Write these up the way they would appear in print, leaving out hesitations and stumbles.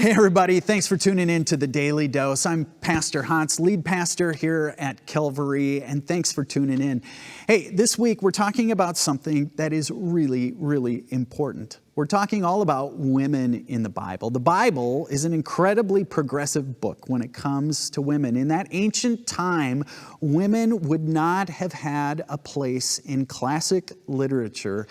Hey everybody, thanks for tuning in to the Daily Dose. I'm Pastor Hans, lead pastor here at Calvary, and thanks for tuning in. Hey, this week we're talking about something that is really, really important. We're talking all about women in the Bible. The Bible is an incredibly progressive book when it comes to women. In that ancient time, women would not have had a place in classic literature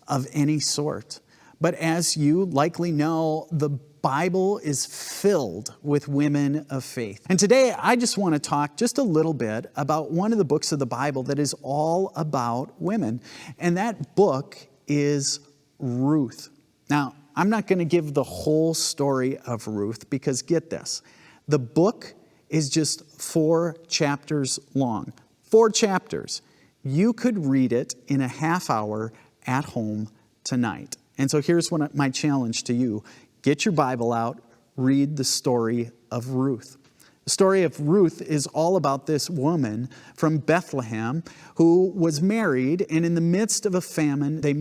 of any sort. But as you likely know, the Bible is filled with women of faith. And today I just want to talk just a little bit about one of the books of the Bible that is all about women. And that book is Ruth. Now, I'm not going to give the whole story of Ruth because get this, the book is just 4 chapters long. 4 chapters. You could read it in a half hour at home tonight. And so here's my challenge to you. Get your Bible out, read the story of Ruth. The story of Ruth is all about this woman from Bethlehem who was married, and in the midst of a famine, their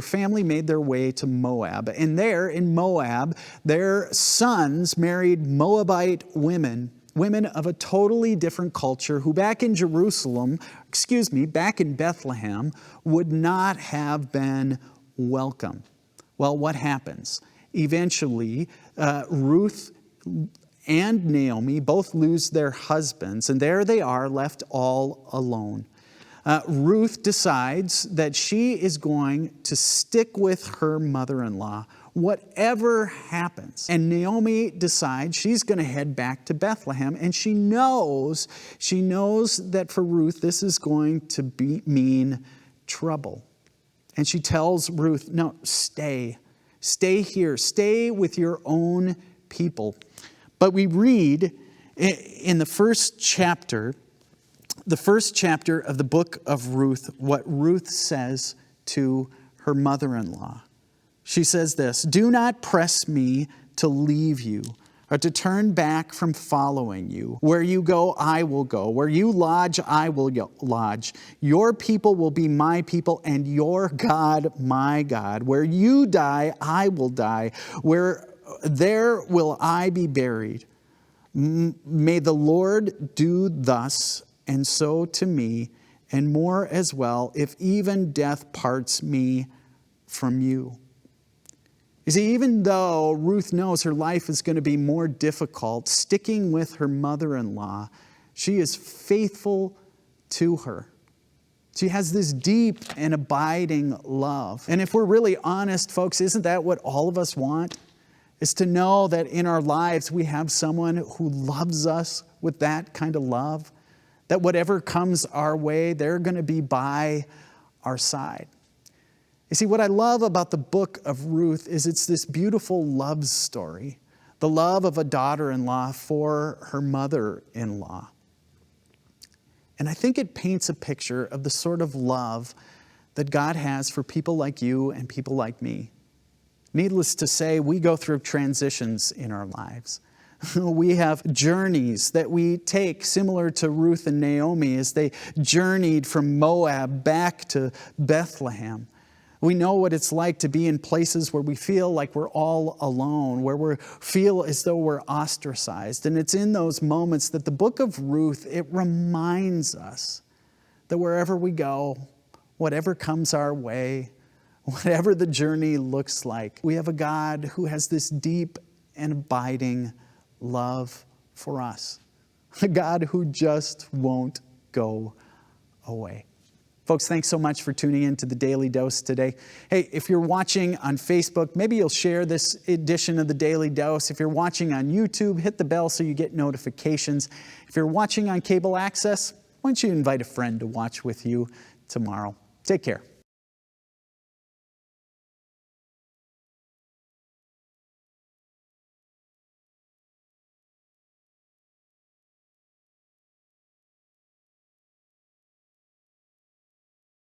family made their way to Moab. And there in Moab, their sons married Moabite women of a totally different culture who back in Bethlehem, would not have been welcome. Well, what happens? Eventually, Ruth and Naomi both lose their husbands, and there they are left all alone. Ruth decides that she is going to stick with her mother-in-law, whatever happens. And Naomi decides she's going to head back to Bethlehem, and she knows that for Ruth, this is going to mean trouble. And she tells Ruth, no, stay here, stay with your own people. But we read in the first chapter of the book of Ruth, what Ruth says to her mother-in-law. She says this, "Do not press me to leave you or to turn back from following you. Where you go, I will go. Where you lodge, I will lodge. Your people will be my people, and your God, my God. Where you die, I will die. There will I be buried. May the Lord do thus and so to me, and more as well, if even death parts me from you." You see, even though Ruth knows her life is going to be more difficult, sticking with her mother-in-law, she is faithful to her. She has this deep and abiding love. And if we're really honest, folks, isn't that what all of us want? Is to know that in our lives we have someone who loves us with that kind of love, that whatever comes our way, they're going to be by our side. You see, what I love about the book of Ruth is it's this beautiful love story, the love of a daughter-in-law for her mother-in-law. And I think it paints a picture of the sort of love that God has for people like you and people like me. Needless to say, we go through transitions in our lives. We have journeys that we take, similar to Ruth and Naomi as they journeyed from Moab back to Bethlehem. We know what it's like to be in places where we feel like we're all alone, where we feel as though we're ostracized. And it's in those moments that the book of Ruth, it reminds us that wherever we go, whatever comes our way, whatever the journey looks like, we have a God who has this deep and abiding love for us. A God who just won't go away. Folks, thanks so much for tuning in to the Daily Dose today. Hey, if you're watching on Facebook, maybe you'll share this edition of the Daily Dose. If you're watching on YouTube, hit the bell so you get notifications. If you're watching on cable access, why don't you invite a friend to watch with you tomorrow? Take care.